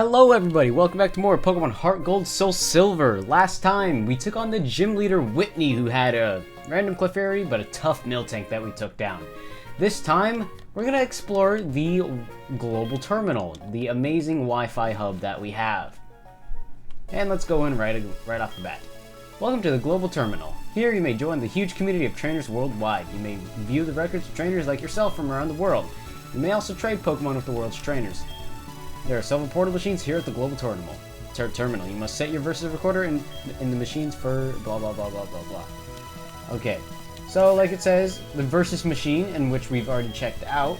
Hello everybody, welcome back to more Pokemon HeartGold Soulsilver. Last time, we took on the gym leader Whitney, who had a random Clefairy, but a tough Miltank that we took down. This time, we're going to explore the global terminal, the amazing Wi-Fi hub that we have. And let's go in right off the bat. Welcome to the global terminal. Here you may join the huge community of trainers worldwide. You may view the records of trainers like yourself from around the world. You may also trade Pokemon with the world's trainers. There are several portal machines here at the global terminal. You must set your versus recorder in the machines for blah blah blah blah blah blah. Okay, so like it says, the versus machine, in which we've already checked out.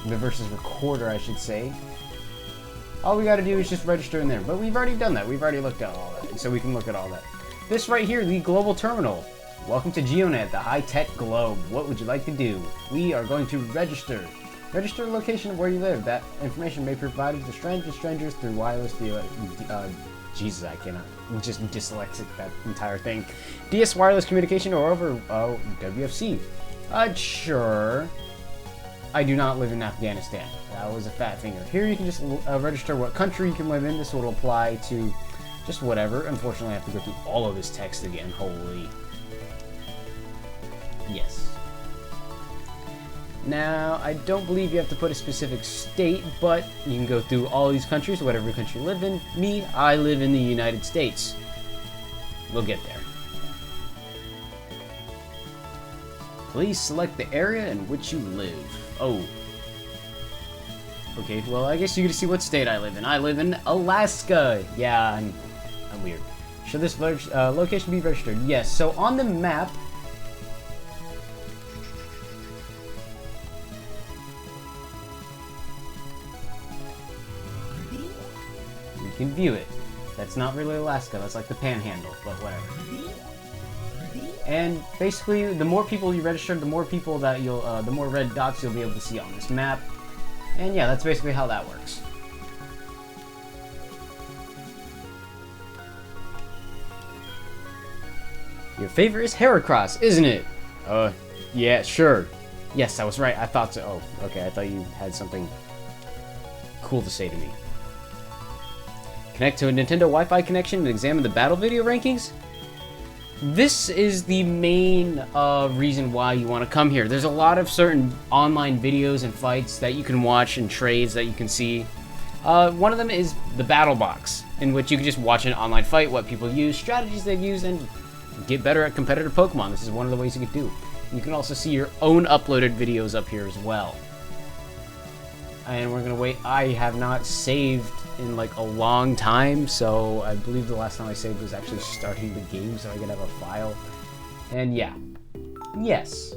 The versus recorder, I should say. All we gotta do is just register in there, but we've already done that. We've already looked at all that, so we can look at all that. This right here, the global terminal. Welcome to GeoNet, the high-tech globe. What would you like to do? We are going to register. Register the location of where you live. That information may be provided to strangers through wireless Jesus, I cannot. I'm just dyslexic, that entire thing. DS wireless communication or over WFC. Sure. I do not live in Afghanistan. That was a fat finger. Here you can just register what country you can live in. This will apply to just whatever. Unfortunately, I have to go through all of this text again. Holy. Yes. Now, I don't believe you have to put a specific state, but you can go through all these countries, whatever country you live in. Me, I live in the United States. We'll get there. Please select the area in which you live. Oh. Okay, well, I guess you get to see what state I live in. I live in Alaska. Yeah, I'm weird. Should this location be registered? Yes, so on the map, can view it. That's not really Alaska, that's like the Panhandle, but whatever. And basically, the more people you register, the more people that you'll, the more red dots you'll be able to see on this map. And yeah, that's basically how that works. Your favorite is Heracross, isn't it? Yeah, sure. Yes, I was right, I thought so. Oh, okay, I thought you had something cool to say to me. Connect to a Nintendo Wi-Fi connection and examine the battle video rankings? This is the main reason why you want to come here. There's a lot of certain online videos and fights that you can watch and trades that you can see. One of them is the Battle Box, in which you can just watch an online fight, what people use, strategies they've used, and get better at competitive Pokemon. This is one of the ways you can do. You can also see your own uploaded videos up here as well. And we're going to wait. I have not saved in like a long time, so I believe the last time I saved was actually starting the game so I could have a file. And yeah. Yes.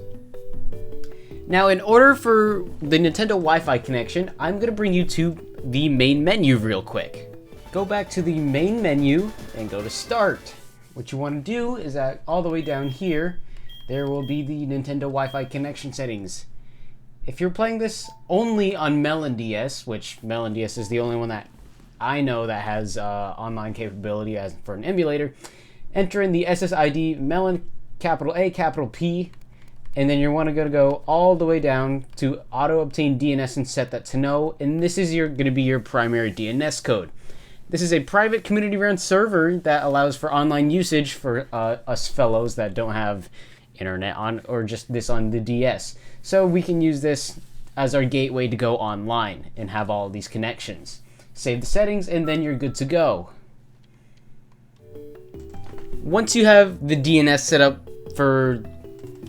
Now, in order for the Nintendo Wi-Fi connection, I'm going to bring you to the main menu real quick. Go back to the main menu and go to Start. What you want to do is that all the way down here, there will be the Nintendo Wi-Fi connection settings. If you're playing this only on Melon DS, which Melon DS is the only one that I know that has online capability as for an emulator, enter in the SSID Melon capital A capital P, and then you want to go all the way down to auto obtain DNS and set that to no, and this is going to be your primary DNS code. This is a private community run server that allows for online usage for us fellows that don't have internet on or just this on the DS. So we can use this as our gateway to go online and have all these connections. Save the settings and then you're good to go. Once you have the DNS set up for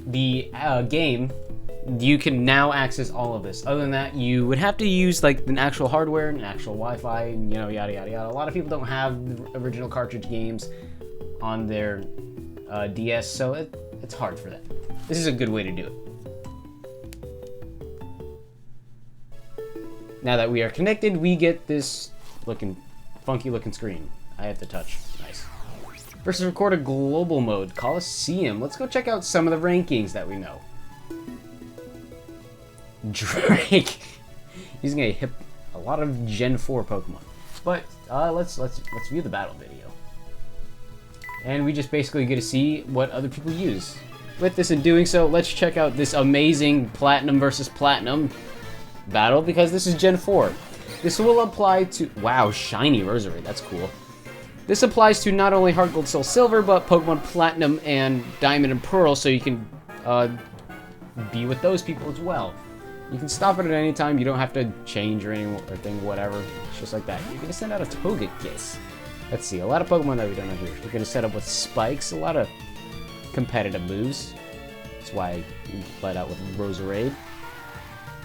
the game, you can now access all of this. Other than that, you would have to use like an actual hardware and actual Wi-Fi, and you know, yada yada yada. A lot of people don't have the original cartridge games on their DS, so it's hard for them. This is a good way to do it. Now that we are connected, we get this funky looking screen. I have to touch. Nice. Versus record a global mode, Coliseum. Let's go check out some of the rankings that we know. Drake. He's gonna hit a lot of Gen 4 Pokemon. But let's view the battle video. And we just basically get to see what other people use. With this, in doing so, let's check out this amazing Platinum versus Platinum battle, because this is Gen 4. This will apply to... Wow, shiny Roserade. That's cool. This applies to not only HeartGold, Soulsilver, but Pokemon Platinum and Diamond and Pearl, so you can be with those people as well. You can stop it at any time. You don't have to change or anything, whatever. It's just like that. You're going to send out a Togekiss. Let's see. A lot of Pokemon that we don't know here. You're going to set up with Spikes. A lot of competitive moves. That's why you let out with Roserade.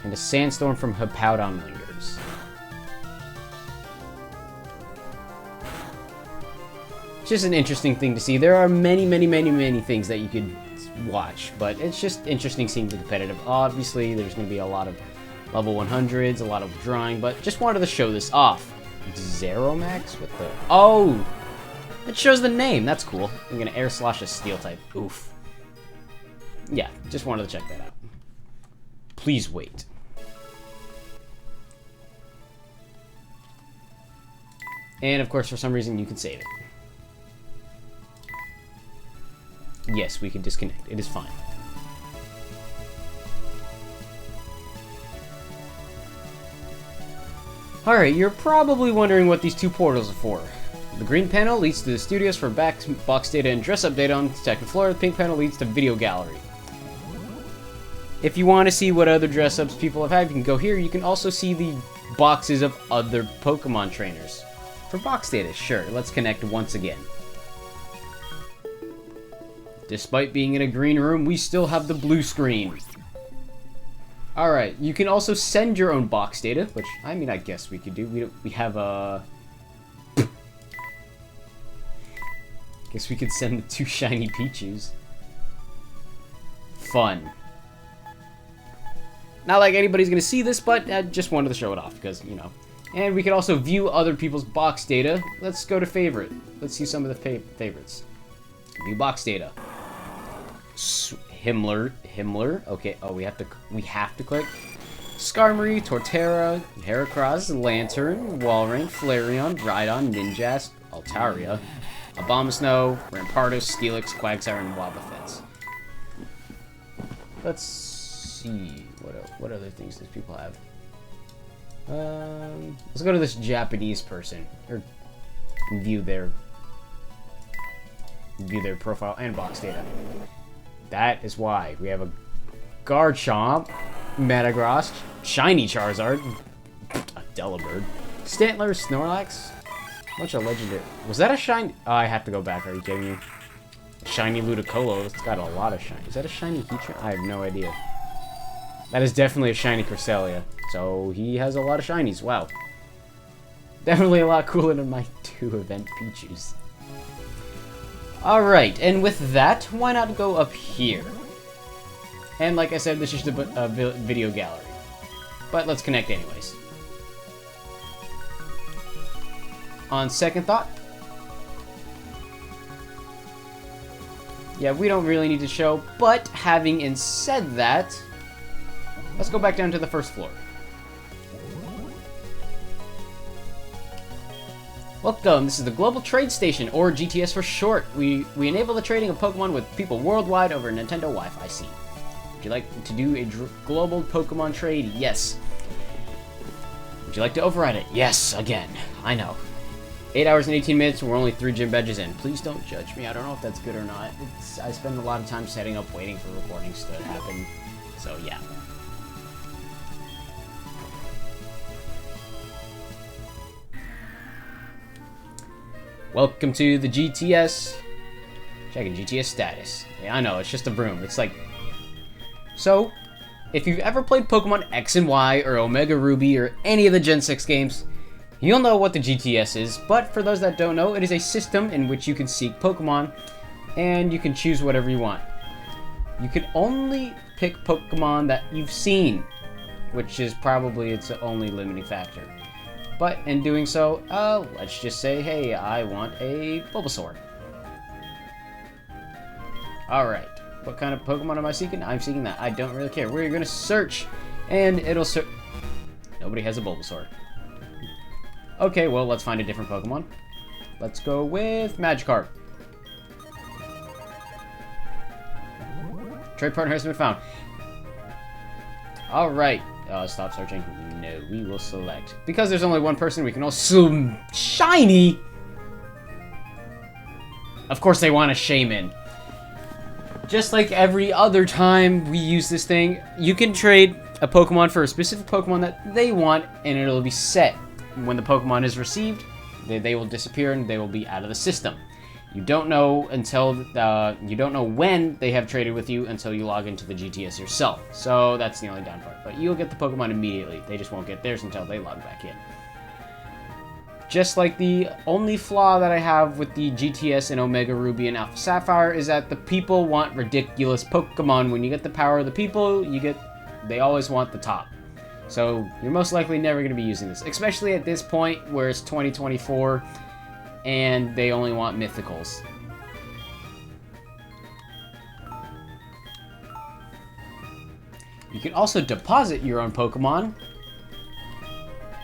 And a Sandstorm from Hippowdon lingers. Just an interesting thing to see. There are many things that you could watch, but it's just interesting seeing the competitive. Obviously, there's going to be a lot of level 100s, a lot of drawing, but just wanted to show this off. Zeromax with the... Oh! It shows the name. That's cool. I'm going to Air Slash a Steel type. Oof. Yeah, just wanted to check that out. Please wait. And, of course, for some reason, you can save it. Yes, we can disconnect. It is fine. Alright, you're probably wondering what these two portals are for. The green panel leads to the studios for box data and dress-up data on the second floor. The pink panel leads to video gallery. If you want to see what other dress-ups people have had, you can go here. You can also see the boxes of other Pokemon trainers. For box data, sure. Let's connect once again. Despite being in a green room, we still have the blue screen. Alright, you can also send your own box data, which, I mean, I guess we could do. We have a... Guess we could send the 2 shiny Pichus. Fun. Not like anybody's gonna see this, but I just wanted to show it off, because, you know. And we can also view other people's box data. Let's go to favorite. Let's see some of the favorites. View box data. Himmler. Okay. Oh, we have to click. Skarmory, Torterra, Heracross, Lantern, Walrein, Flareon, Rhydon, Ninjask, Altaria, Abomasnow, Rampardos, Steelix, Quagsire, and Wobbuffets. Let's see what other things these people have. Let's go to this Japanese person or view their profile and box data. That is why we have a Garchomp, Metagross, Shiny Charizard, a Delibird, Stantler, Snorlax, bunch of legendary. Was that a shiny? Oh, I have to go back. Are you kidding me? Shiny Ludicolo. It's got a lot of shiny. Is that a shiny Heatran? I have no idea. That is definitely a shiny Cresselia. So he has a lot of shinies. Wow. Definitely a lot cooler than my 2 event Pichus. Alright, and with that, why not go up here? And like I said, this is just a video gallery. But let's connect anyways. On second thought, yeah, we don't really need to show, but having said that, let's go back down to the first floor. Welcome, this is the Global Trade Station, or GTS for short. We enable the trading of Pokemon with people worldwide over Nintendo Wi-Fi. See. Would you like to do a global Pokemon trade? Yes. Would you like to override it? Yes, again. I know. 8 hours and 18 minutes, we're only 3 gym badges in. Please don't judge me. I don't know if that's good or not. I spend a lot of time setting up, waiting for recordings to happen. So, yeah. Welcome to the GTS. Checking GTS status. Yeah, I know, it's just a broom. It's like... So, if you've ever played Pokemon X and Y, or Omega Ruby, or any of the Gen 6 games, you'll know what the GTS is, but for those that don't know, it is a system in which you can seek Pokemon, and you can choose whatever you want. You can only pick Pokemon that you've seen, which is probably its only limiting factor. But in doing so, let's just say, hey, I want a Bulbasaur. Alright, what kind of Pokemon am I seeking? I'm seeking that. I don't really care. We're going to search, and it'll search. Nobody has a Bulbasaur. Okay, well, let's find a different Pokemon. Let's go with Magikarp. Trade partner has been found. Alright, Stop searching. No, we will select. Because there's only one person, we can also... Shiny! Of course they want a Shaman. Just like every other time we use this thing, you can trade a Pokemon for a specific Pokemon that they want, and it'll be set. When the Pokemon is received, they will disappear and they will be out of the system. You don't know until you don't know when they have traded with you until you log into the GTS yourself. So that's the only down part. But you'll get the Pokemon immediately. They just won't get theirs until they log back in. Just like the only flaw that I have with the GTS and Omega Ruby and Alpha Sapphire is that the people want ridiculous Pokemon. When you get the power of the people, they always want the top. So you're most likely never going to be using this, especially at this point where it's 2024 and they only want mythicals. You can also deposit your own Pokemon.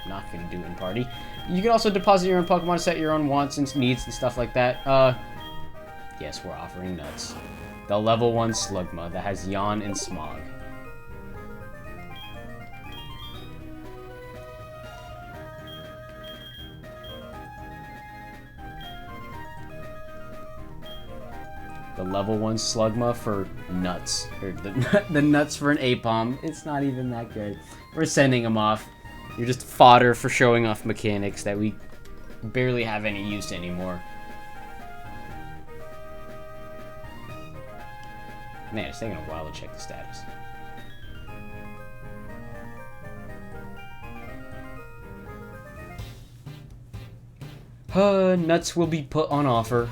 Not going to do it in party. You can also deposit your own Pokemon, set your own wants and needs and stuff like that. Yes, we're offering nuts. The level 1 Slugma that has Yawn and Smog. The level 1 Slugma for nuts. Or the nuts for an Apom. It's not even that good. We're sending them off. You're just fodder for showing off mechanics that we barely have any use anymore. Man, it's taking a while to check the status. Nuts will be put on offer.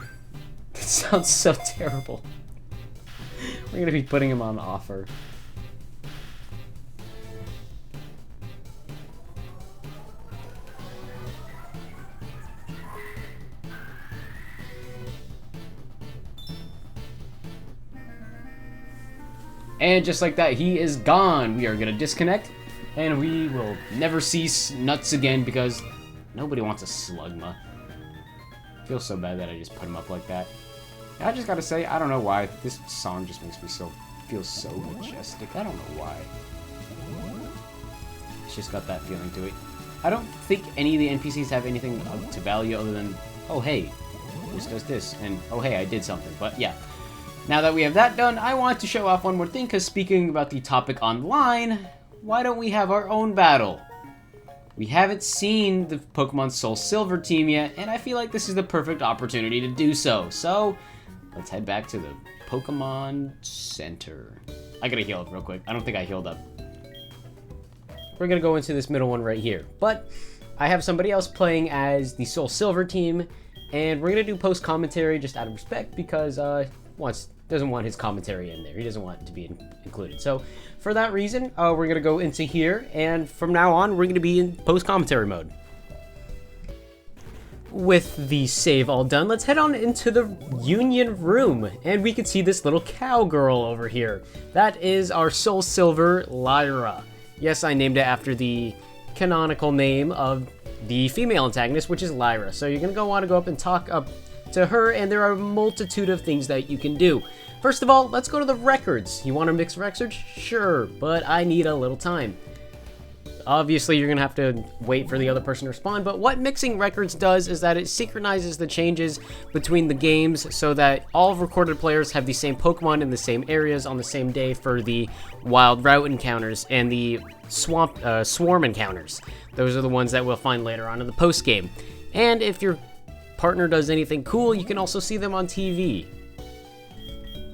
That sounds so terrible. We're gonna be putting them on offer. And just like that, he is gone. We are going to disconnect, and we will never see Nuts again because nobody wants a Slugma. Feels so bad that I just put him up like that. I just got to say, I don't know why. This song just makes me feel so majestic. I don't know why. It's just got that feeling to it. I don't think any of the NPCs have anything to value other than, oh hey, this does this, and oh hey, I did something. But yeah. Now that we have that done, I want to show off one more thing, because speaking about the topic online, why don't we have our own battle? We haven't seen the Pokemon Soulsilver team yet, and I feel like this is the perfect opportunity to do so. So, let's head back to the Pokemon Center. I gotta heal up real quick. I don't think I healed up. We're gonna go into this middle one right here. But, I have somebody else playing as the Soulsilver team, and we're gonna do post-commentary just out of respect, because, doesn't want his commentary in there. He doesn't want it to be included. So for that reason, we're going to go into here, and from now on, we're going to be in post-commentary mode. With the save all done, let's head on into the Union Room, and we can see this little cowgirl over here. That is our Soulsilver Lyra. Yes, I named it after the canonical name of the female antagonist, which is Lyra. So you're going to want to go up and talk up to her, and there are a multitude of things that you can do. First of all, let's go to the records. You want to mix records? Sure, but I need a little time. Obviously, you're going to have to wait for the other person to respond, but what mixing records does is that it synchronizes the changes between the games so that all recorded players have the same Pokemon in the same areas on the same day for the wild route encounters and the swarm encounters. Those are the ones that we'll find later on in the post game. And if your partner does anything cool, you can also see them on TV.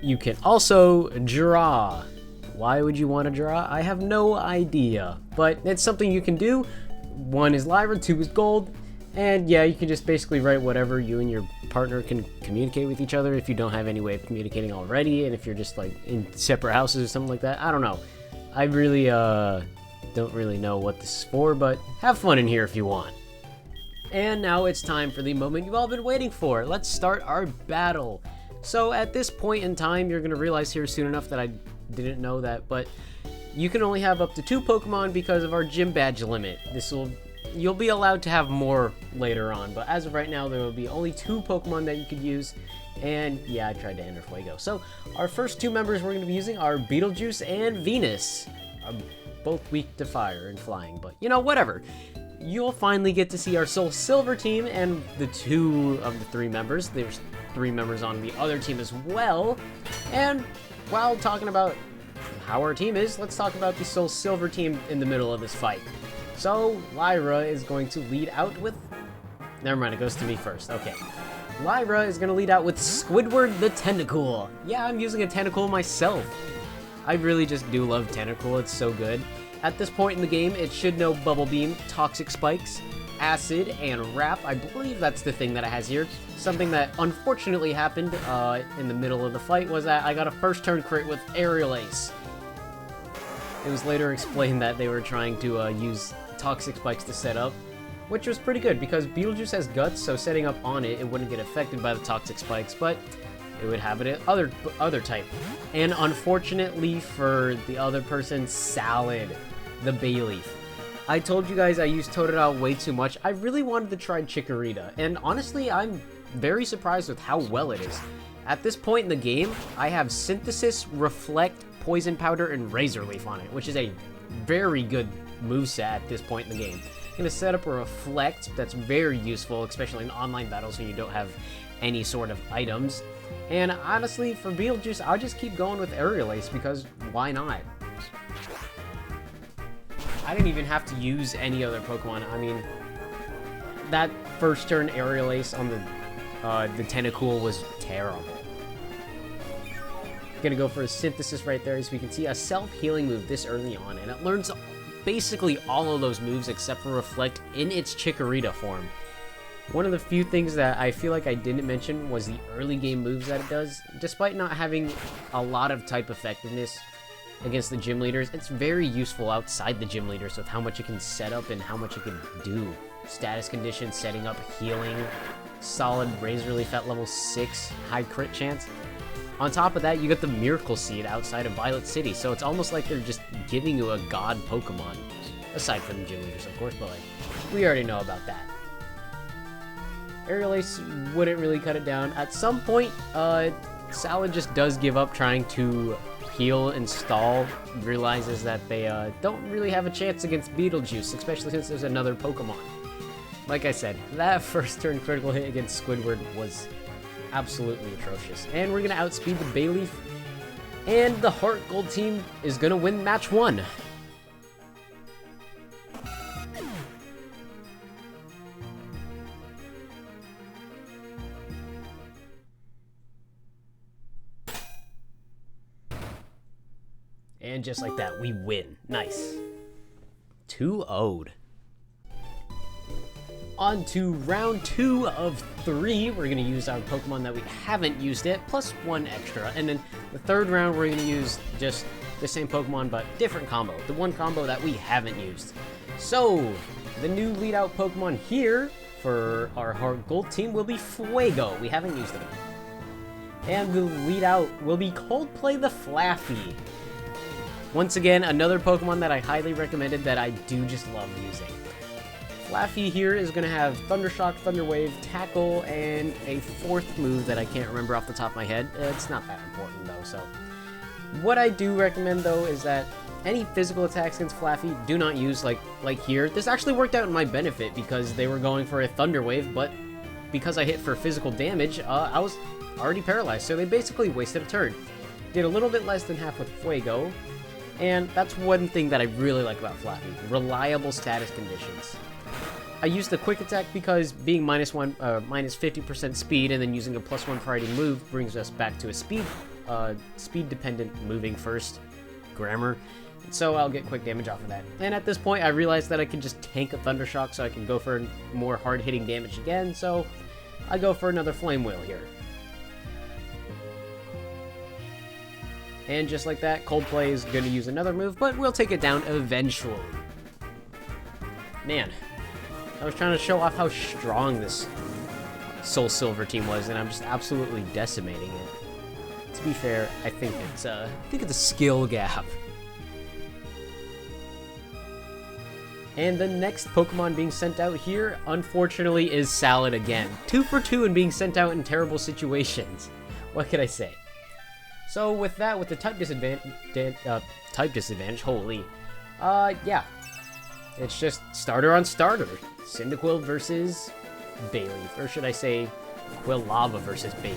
You can also draw. Why would you want to draw? I have no idea, but it's something you can do. 1 is Lyra, 2 is Gold, and yeah, you can just basically write whatever you and your partner can communicate with each other if you don't have any way of communicating already, and if you're just like in separate houses or something like that. I don't know. I really don't really know what this is for, but have fun in here if you want. And now it's time for the moment you've all been waiting for. Let's start our battle. So at this point in time, you're going to realize here soon enough that I didn't know that, but you can only have up to 2 Pokemon because of our gym badge limit. You'll be allowed to have more later on, but as of right now, there will be only 2 Pokemon that you could use. And yeah, I tried to enter Fuego. So our first 2 members we're going to be using are Beetlejuice and Venus. both weak to fire and flying, but you know, whatever. You'll finally get to see our Soulsilver team and the 2 of the 3 members. There's 3 members on the other team as well. And while talking about how our team is, let's talk about the Soulsilver team in the middle of this fight. So, Lyra is going to lead out with... Never mind, it goes to me first. Okay. Lyra is going to lead out with Squidward the Tentacool. Yeah, I'm using a Tentacool myself. I really just do love Tentacool, it's so good. At this point in the game, it should know Bubble Beam, Toxic Spikes, Acid, and Wrap. I believe that's the thing that it has here. Something that unfortunately happened in the middle of the fight was that I got a first turn crit with Aerial Ace. It was later explained that they were trying to use Toxic Spikes to set up, which was pretty good because Beetlejuice has Guts, so setting up on it, it wouldn't get affected by the Toxic Spikes, but it would have it other type. And unfortunately for the other person, Salad, the Bayleaf. I told you guys I used Totodile way too much. I really wanted to try Chikorita, and honestly, I'm very surprised with how well it is. At this point in the game, I have Synthesis, Reflect, Poison Powder, and Razor Leaf on it, which is a very good moveset at this point in the game. I'm going to set up a Reflect that's very useful, especially in online battles when you don't have any sort of items. And honestly, for Beetlejuice, I'll just keep going with Aerial Ace because why not? I didn't even have to use any other Pokemon. I mean, that first turn Aerial Ace on the Tentacool was terrible. Gonna go for a Synthesis right there, as we can see a self-healing move this early on, and it learns basically all of those moves except for Reflect in its Chikorita form. One of the few things that I feel like I didn't mention was the early game moves that it does. Despite not having a lot of type effectiveness against the gym leaders, it's very useful outside the gym leaders with how much it can set up and how much it can do. Status condition, setting up, healing, solid Razor Leaf at level 6, high crit chance. On top of that, you get the Miracle Seed outside of Violet City, so it's almost like they're just giving you a god Pokemon. Aside from the gym leaders, of course, but like, we already know about that. Aerial Ace wouldn't really cut it down. At some point, Salad just does give up trying to heal and stall, realizes that they don't really have a chance against Beetlejuice, especially since there's another Pokemon. Like I said, that first turn critical hit against Squidward was absolutely atrocious. And we're going to outspeed the Bayleaf, and the HeartGold team is going to win match 1. And just like that, we win. Nice. 2-0'd. On to round 2 of 3. We're going to use our Pokemon that we haven't used yet, plus 1 extra. And then the third round, we're going to use just the same Pokemon, but different combo. The one combo that we haven't used. So, the new lead-out Pokemon here for our HeartGold team will be Fuego. We haven't used him. And the lead-out will be Coldplay the Flaffy. Once again, another Pokemon that I highly recommended that I do just love using. Flaffy here is going to have Thundershock, Thunder Wave, Tackle, and a 4th move that I can't remember off the top of my head. It's not that important though, so. What I do recommend though is that any physical attacks against Flaffy do not use like here. This actually worked out in my benefit because they were going for a Thunder Wave, but because I hit for physical damage, I was already paralyzed, so they basically wasted a turn. Did a little bit less than half with Fuego. And that's one thing that I really like about Flaffy, reliable status conditions. I used the quick attack because being minus 50% speed and then using a +1 fighting move brings us back to a speed dependent moving first grammar. So I'll get quick damage off of that. And at this point I realized that I can just tank a Thundershock so I can go for more hard hitting damage again, so I go for another Flame Wheel here. And just like that, Coldplay is going to use another move, but we'll take it down eventually. Man, I was trying to show off how strong this Soulsilver team was, and I'm just absolutely decimating it. To be fair, I think it's a skill gap. And the next Pokemon being sent out here, unfortunately, is Salad again. 2 for 2 and being sent out in terrible situations. What could I say? So with that, with the type disadvantage, holy, Yeah. It's just starter on starter. Cyndaquil versus Bayleaf. Or should I say, Quilava versus Bayleaf.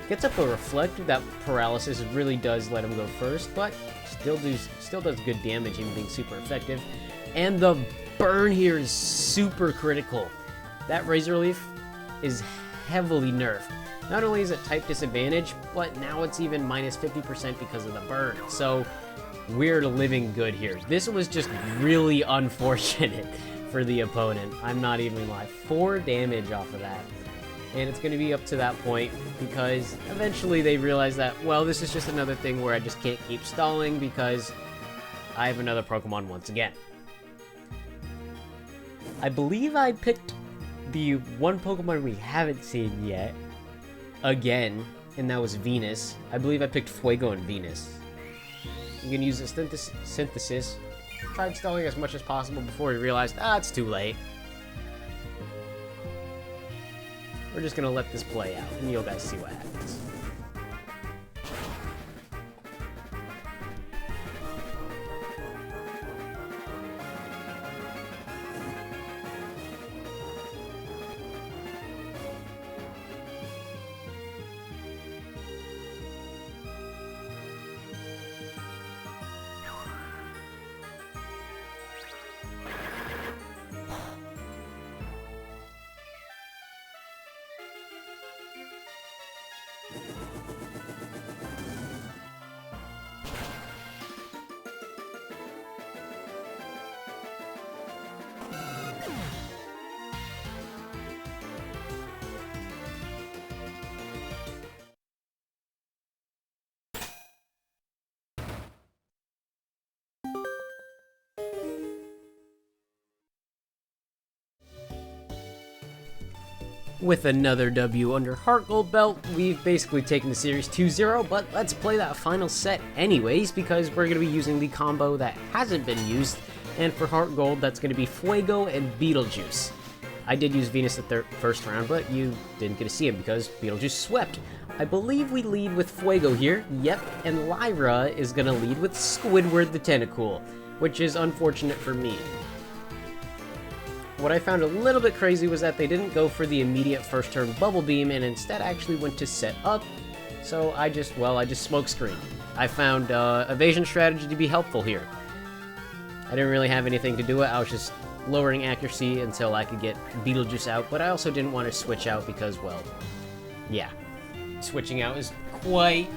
Gets up a Reflect. That paralysis really does let him go first, but still does good damage, even being super effective. And the burn here is super critical. That Razor Leaf is heavily nerfed. Not only is it type disadvantage, but now it's even minus 50% because of the burn. So we're living good here. This was just really unfortunate for the opponent. I'm not even gonna lie. 4 damage off of that. And it's going to be up to that point because eventually they realize that, well, this is just another thing where I just can't keep stalling because I have another Pokemon once again. I believe I picked the one Pokemon we haven't seen yet again, and that was Venus. I believe I picked Fuego and Venus. You can use a Synthesis. Tried stalling as much as possible before he realized, it's too late. We're just gonna let this play out, and you'll guys see what happens. With another W under HeartGold belt, we've basically taken the series 2-0, but let's play that final set anyways, because we're going to be using the combo that hasn't been used, and for HeartGold, that's going to be Fuego and Beetlejuice. I did use Venus the first round, but you didn't get to see him because Beetlejuice swept. I believe we lead with Fuego here, yep, and Lyra is going to lead with Squidward the Tentacool, which is unfortunate for me. What I found a little bit crazy was that they didn't go for the immediate first turn Bubble Beam and instead actually went to set up, so I just smokescreen. I found evasion strategy to be helpful here. I didn't really have anything to do with it, I was just lowering accuracy until I could get Beetlejuice out, but I also didn't want to switch out because, well, yeah. Switching out is quite...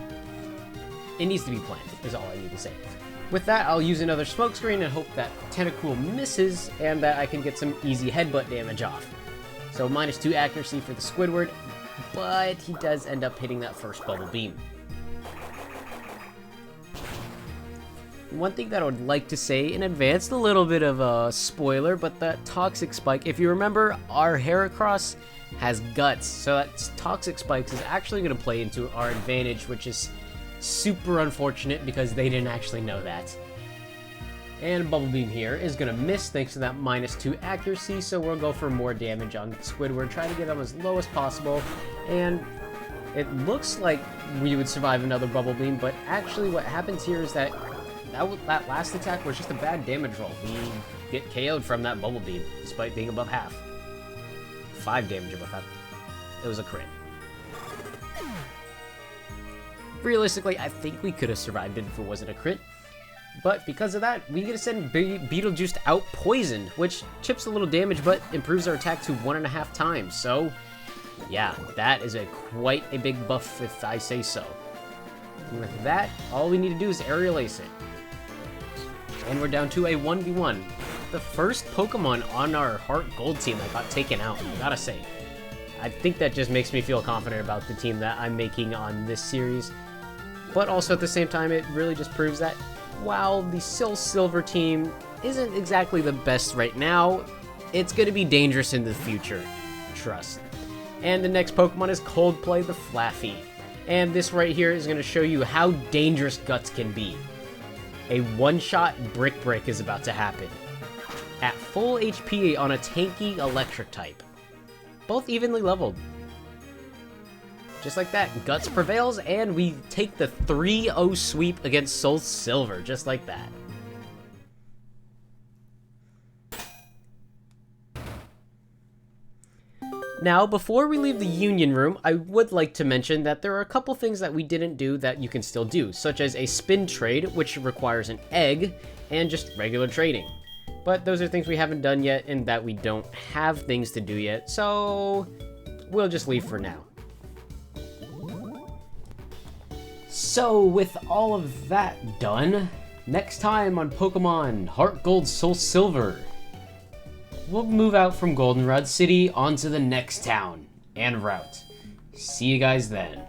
it needs to be planned, is all I need to say. With that, I'll use another smokescreen and hope that Tentacool misses and that I can get some easy headbutt damage off. So -2 accuracy for the Squidward, but he does end up hitting that first Bubble Beam. One thing that I would like to say in advance, a little bit of a spoiler, but that Toxic Spike, if you remember, our Heracross has Guts, so that Toxic Spikes is actually going to play into our advantage, which is super unfortunate because they didn't actually know that. And Bubble Beam here is going to miss thanks to that -2 accuracy, so we'll go for more damage on Squidward, try to get him as low as possible, and it looks like we would survive another Bubble Beam, but actually what happens here is that that last attack was just a bad damage roll. We get KO'd from that Bubble Beam, despite being above half. 5 damage above half. It was a crit. Realistically, I think we could have survived it if it wasn't a crit. But because of that, we get to send Beetlejuice out poisoned, which chips a little damage but improves our attack to 1.5 times. So, yeah, that is quite a big buff if I say so. And with that, all we need to do is Aerial Ace it. And we're down to a 1v1. The first Pokemon on our HeartGold team that got taken out, I gotta say. I think that just makes me feel confident about the team that I'm making on this series. But also at the same time, it really just proves that while the Soulsilver team isn't exactly the best right now, it's going to be dangerous in the future. Trust. And the next Pokemon is Coldplay the Flaffy. And this right here is going to show you how dangerous Guts can be. A one-shot Brick Break is about to happen. At full HP on a tanky electric type. Both evenly leveled. Just like that, Guts prevails, and we take the 3-0 sweep against Soulsilver, just like that. Now, before we leave the Union Room, I would like to mention that there are a couple things that we didn't do that you can still do, such as a spin trade, which requires an egg, and just regular trading. But those are things we haven't done yet, and that we don't have things to do yet, so we'll just leave for now. So, with all of that done, next time on Pokemon HeartGold Soulsilver, we'll move out from Goldenrod City onto the next town and route. See you guys then.